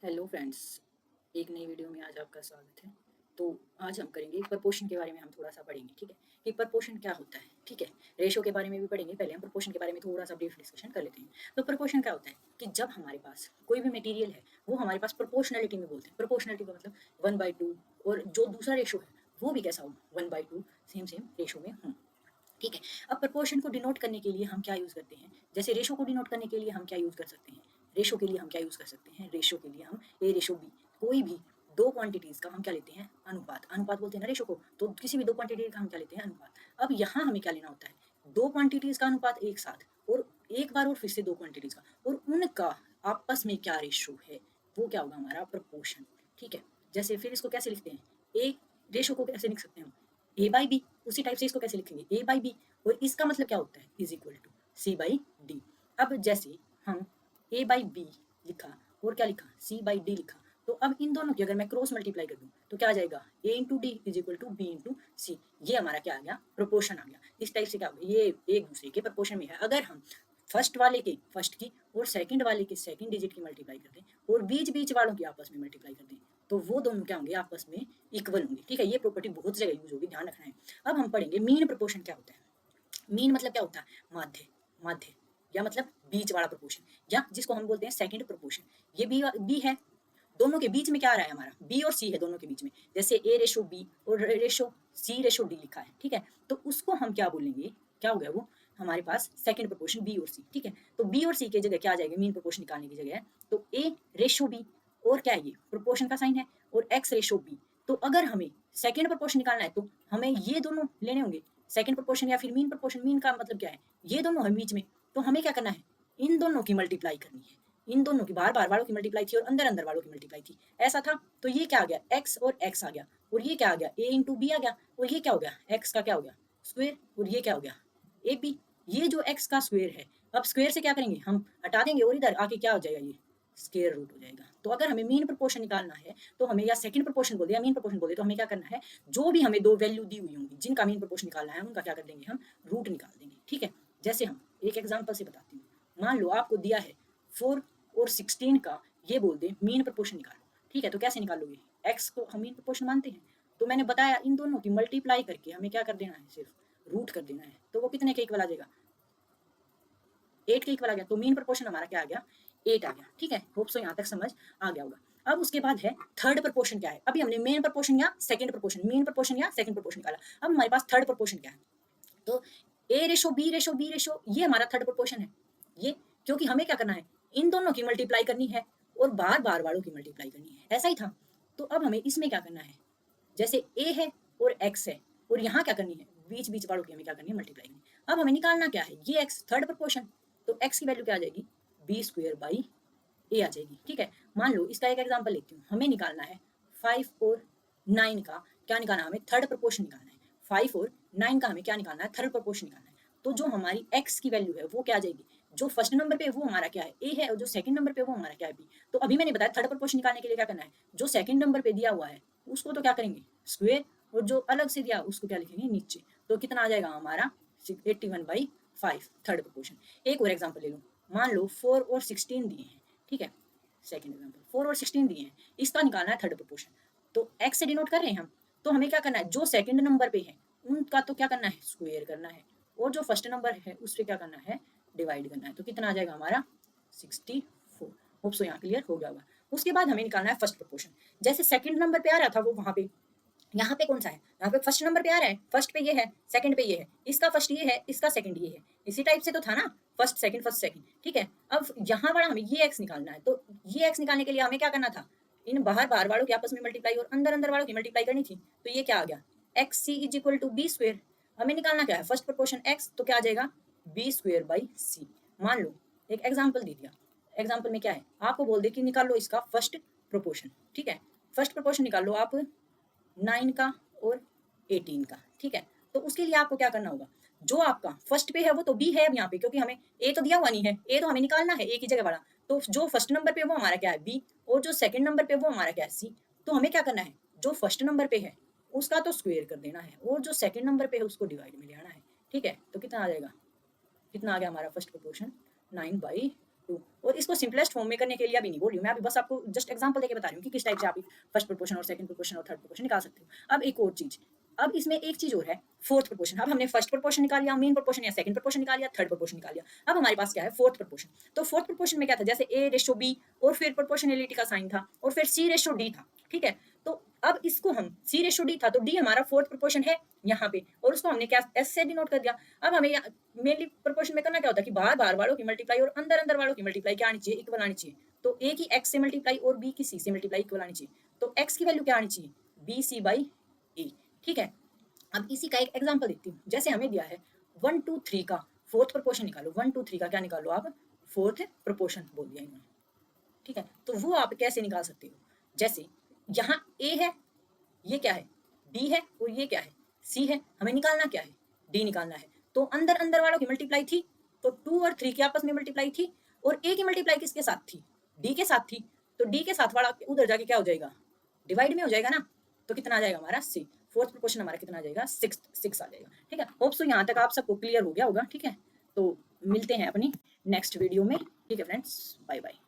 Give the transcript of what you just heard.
Hello friends, एक नई video में आज आपका स्वागत है। तो आज हम करेंगे प्रपोर्शन के बारे में, हम थोड़ा सा पढ़ेंगे। ठीक है कि प्रपोर्शन क्या होता है। ठीक है, रेशो के बारे में भी पढ़ेंगे। पहले हम प्रपोर्शन के बारे में थोड़ा सा ब्रीफ डिस्कशन कर लेते हैं। तो प्रपोर्शन क्या होता है कि जब हमारे पास कोई भी मटेरियल है वो हमारे पास प्रोपोर्शनलिटी में बोलते हैं। प्रोपोर्शनलिटी का मतलब 1/2, और जो दूसरा रेशो है वो भी कैसा हो, 1/2 सेम सेम रेशो में हो। ठीक है, अब प्रपोर्शन को डिनोट करने के लिए हम क्या यूज़ करते हैं, जैसे रेशो को डिनोट करने के लिए हम क्या यूज़ कर सकते हैं, रेशो के लिए हम क्या यूज़ कर सकते हैं, रेशो के लिए हम ए रेशो बी, कोई भी दो क्वांटिटीज़ का हम क्या लेते हैं, अनुपात। अनुपात बोलते हैं ना रेशो को, तो किसी भी दो क्वांटिटी का हम क्या लेते हैं, अनुपात। अब यहाँ हमें क्या लेना होता है, दो क्वांटिटीज़ का अनुपात एक साथ, और एक बार और फिर से दो क्वांटिटीज़ का, और उनका आपस में क्या रेशो है, वो क्या होगा, हमारा प्रपोर्शन। ठीक है, जैसे फिर इसको कैसे लिखते हैं, ए रेशो को कैसे लिख सकते हैं हम, ए बाई बी। उसी टाइप से इसको कैसे लिखेंगे, ए बाई बी, और इसका मतलब क्या होता है, is equal to C by D. अब जैसे हम ए बाई बी लिखा और क्या लिखा, सी बाई डी लिखा, तो अब इन दोनों की अगर मैं क्रॉस मल्टीप्लाई कर दूं तो क्या आ जाएगा, A into D is equal to B into C. ये हमारा क्या आ गया, प्रोपोर्शन आ गया। इस टाइप से क्या होगा, ये एक दूसरे के प्रोपोर्शन में है। अगर हम फर्स्ट वाले के फर्स्ट की और सेकंड वाले के सेकंड डिजिट की मल्टीप्लाई कर दें और बीच बीच वालों की आपस में मल्टीप्लाई कर दें, तो वो दोनों क्या होंगे, आपस में इक्वल होंगे। ठीक है, ये प्रॉपर्टी बहुत जगह यूज होगी, ध्यान रखना है। अब हम पढ़ेंगे मीन प्रोपोर्शन क्या होता है। मीन मतलब क्या होता है, माध्य। माध्य या मतलब बीच वाला प्रोपोर्शन, या जिसको हम बोलते हैं सेकंड प्रोपोर्शन। ये बी है, दोनों के बीच में क्या आ रहा है हमारा, बी और सी है दोनों के बीच में। जैसे ए रेशो बी और रेशो सी रेशो डी लिखा है। ठीक है, तो उसको हम क्या बोलेंगे, क्या हो गया वो, हमारे पास सेकंड प्रोपोर्शन बी और सी। ठीक है, तो बी और सी के जगह क्या आ जाएगा, मीन प्रोपोर्शन निकालने की जगह, तो ए रेशो बी, और क्या है, ये प्रोपोर्शन का साइन है, और एक्स रेशो बी। तो अगर हमें सेकंड प्रोपोर्शन निकालना है तो हमें ये दोनों लेने होंगे, सेकंड प्रोपोर्शन या फिर मीन प्रोपोर्शन। मीन का मतलब क्या है, ये दोनों है बीच में, तो हमें क्या करना है, इन दोनों की मल्टीप्लाई करनी है। इन दोनों की बाहर बाहर वालों की मल्टीप्लाई थी और अंदर अंदर वालों की मल्टीप्लाई थी, ऐसा था। तो ये क्या आ गया, एक्स और एक्स आ गया, और ये क्या आ गया, ए इंटू बी आ गया, और ये क्या हो गया, एक्स का क्या हो गया, स्क्वेयर, और ये क्या हो गया, ए बी। ये जो एक्स का स्क्वेयर है, अब स्क्वेयर से क्या करेंगे, हम हटा देंगे, और इधर आके क्या हो जाएगा, ये स्क्वायर रूट हो जाएगा। तो अगर हमें मीन प्रोपोर्शन निकालना है तो हमें, या सेकंड प्रोपोर्शन बोले या मीन प्रोपोर्शन बोले, तो हमें क्या करना है, जो भी हमें दो वैल्यू दी हुई होंगी जिनका मीन प्रोपोर्शन निकालना है, उनका क्या कर देंगे, हम रूट निकाल देंगे। ठीक है, जैसे हम एक एग्जांपल से बताती हूँ। मान लो आपको दिया है 4 और 16 का, ये बोल दे मीन प्रोपोर्शन निकालो। ठीक है, तो कैसे निकालोगे, एक्स को हम मीन प्रोपोर्शन मानते हैं, तो मैंने बताया इन दोनों की मल्टीप्लाई करके हमें क्या कर देना है, सिर्फ रूट कर देना है। तो वो कितने के इक्वल आ जाएगा, 8 के इक्वल आ गया। तो मीन प्रोपोर्शन हमारा क्या आ गया, 8 आ गया। ठीक है, होप सो यहाँ तक समझ आ गया होगा। अब उसके बाद है थर्ड प्रोपोर्शन क्या है। अभी हमने मेन प्रोपोर्शन या सेकंड प्रोपोर्शन, मीन प्रोपोर्शन या सेकंड प्रोपोर्शन निकाला। अब हमारे पास थर्ड प्रोपोर्शन क्या है, तो A ratio B ratio B ratio, ये हमारा थर्ड प्रोपोर्शन है। ये क्योंकि हमें क्या करना है, इन दोनों की मल्टीप्लाई करनी है और बार बार वालों की मल्टीप्लाई करनी है, ऐसा ही था। तो अब हमें इसमें क्या करना है, जैसे ए है और एक्स है, और यहाँ क्या करनी है, बीच बीच वालों की हमें क्या करनी है, मल्टीप्लाई करनी है। अब हमें निकालना क्या है, ये एक्स थर्ड प्रोपोर्शन, तो एक्स की वैल्यू क्या आ जाएगी, बी स्क्वेयर बाई ए आ जाएगी। ठीक है, मान लो इसका एक एग्जांपल लेती हूँ। हमें निकालना है 5 और 9 का, क्या निकालना है हमें, थर्ड प्रोपोर्शन निकालना है। 5 और 9 का हमें क्या निकालना है, थर्ड प्रोपोर्शन निकालना है। तो जो हमारी एक्स की वैल्यू है वो क्या आ जाएगी, जो फर्स्ट नंबर पे है वो हमारा क्या है, ए है, और जो सेकंड नंबर पे है वो हमारा क्या है, बी। तो अभी मैंने बताया थर्ड प्रोपोर्शन निकालने के लिए क्या करना है, जो सेकंड नंबर पे दिया हुआ है उसको तो क्या करेंगे, स्क्वेयर, और जो अलग से दिया उसको क्या लिखेंगे, नीचे। तो कितना आ जाएगा हमारा, 81/5 थर्ड प्रोपोर्शन। एक और एग्जाम्पल ले लो। मान लो 4 और 16 दिए हैं। ठीक है, सेकंड एग्जांपल 4 और 16 दिए हैं, इसका निकालना है थर्ड प्रोपोर्शन। तो एक्स से डिनोट कर रहे हैं हम, तो हमें क्या करना है, जो सेकंड नंबर पे है उनका तो क्या करना है, स्क्वायर करना है, और जो फर्स्ट नंबर है उस पर क्या करना है, डिवाइड करना है। तो कितना आ जाएगा हमारा, 64। होप सो यहाँ क्लियर हो गया होगा। उसके बाद हमें निकालना है फर्स्ट प्रोपोर्शन। जैसे सेकंड नंबर पे आ रहा था वो वहां पे, यहाँ पे कौन सा है, यहाँ पे फर्स्ट नंबर पे आ रहा है, फर्स्ट पे ये है, सेकंड पे ये है, इसका फर्स्ट ये है, इसका सेकंड ये है। इसी टाइप से तो था ना, फर्स्ट सेकंड फर्स्ट सेकंड। ठीक है, अब यहाँ वाला हमें ये एक्स निकालना है। तो ये एक्स निकालने के लिए हमें क्या करना था, इन बाहर बाहर वालों की आपस में मल्टीप्लाई और अंदर अंदर वालों की मल्टीप्लाई करनी थी। तो ये क्या आ गया, X C is equal to B square. हमें निकालना क्या है, फर्स्ट प्रोपोर्शन एक्स, तो क्या आ जाएगा, बी स्क्वेयर बाई सी। मान लो एक एग्जाम्पल दे दिया, एग्जाम्पल में क्या है, आपको बोल दे कि निकाल लो इसका फर्स्ट प्रोपोर्शन। ठीक है, फर्स्ट प्रोपोर्शन निकाल लो आप 9 का और 18 का। ठीक है, तो उसके लिए आपको क्या करना होगा, जो आपका फर्स्ट पे है वो तो बी है अब यहाँ पे, क्योंकि हमें ए तो दिया हुआ नहीं है, ए तो हमें निकालना है ए की जगह वाला। तो जो फर्स्ट नंबर पे वो हमारा क्या है, बी, और जो सेकंड नंबर पे वो हमारा क्या है, सी। तो हमें क्या करना है, जो फर्स्ट नंबर पे है उसका तो स्क्वेयर कर देना है, और जो सेकंड नंबर पे है उसको डिवाइड में ले आना है। ठीक है, तो कितना आ जाएगा, कितना आ गया हमारा फर्स्ट प्रोपोर्शन, 9/18। 2। और इसको सिंपलेस्ट फॉर्म में करने के लिए अभी नहीं बोल रही हूँ मैं, अभी बस आपको जस्ट एग्जांपल देके बता रही हूँ कि किस टाइप से आप फर्स्ट प्रोपोर्शन और सेकंड प्रोपोर्शन और थर्ड प्रोपोर्शन निकाल सकते हो। अब एक और चीज, अब इसमें एक चीज और है, फोर्थ प्रोपोर्शन। अब हमने फर्स्ट प्रोपोर्शन निकाल लिया, मेन प्रोपोर्शन या सेकंड प्रोपोर्शन निकाल लिया, थर्ड प्रोपोर्शन निकाल लिया। अब हमारे पास क्या है, फोर्थ प्रोपोर्शन। तो फोर्थ प्रोपोर्शन में क्या था, जैसे A:B और फिर प्रोपोर्शनलिटी का साइन था और फिर C:D था, ठीक है। तो अब इसको हम C:D था तो D हमारा फोर्थ प्रोपोर्शन है यहाँ पे, और उसको हमने क्या S से डिनोट कर दिया। अब हमें मेनली प्रोपोर्शन में करना क्या होता है कि बाहर बाहर वालों की मल्टीप्लाई और अंदर अंदर वालों की मल्टीप्लाई क्या आनी चाहिए, इक्वल आनी चाहिए। तो A की X से मल्टीप्लाई और B की C से मल्टीप्लाई इक्वल आनी चाहिए। तो X की वैल्यू क्या आनी चाहिए, BC/A, ठीक है। अब इसी का एक एग्जांपल देखती हूँ। जैसे हमें दिया है 1 2 3 का फोर्थ प्रोपोर्शन निकालो, 1 2 3 का क्या निकालो आप, फोर्थ प्रोपोर्शन बोल दिया इन्होंने, ठीक है। तो वो आप कैसे निकाल सकते हो, जैसे यहाँ A है, ये क्या है, B है, और ये क्या है, C है। हमें निकालना क्या है, D निकालना है। तो अंदर अंदर वालों की मल्टीप्लाई थी, तो 2 और 3 की आपस में मल्टीप्लाई थी, और A की मल्टीप्लाई किसके साथ थी, D के साथ थी। तो D के साथ वाला उधर जाके क्या हो जाएगा, डिवाइड में हो जाएगा ना। तो कितना आ जाएगा हमारा C, फोर्थ प्रोपोर्शन हमारा कितना आ जाएगा, 6 आ जाएगा, ठीक है। होप सो यहाँ तक आप सबको क्लियर हो गया होगा, ठीक है। तो मिलते हैं अपनी नेक्स्ट वीडियो में, ठीक है फ्रेंड्स, बाय बाय।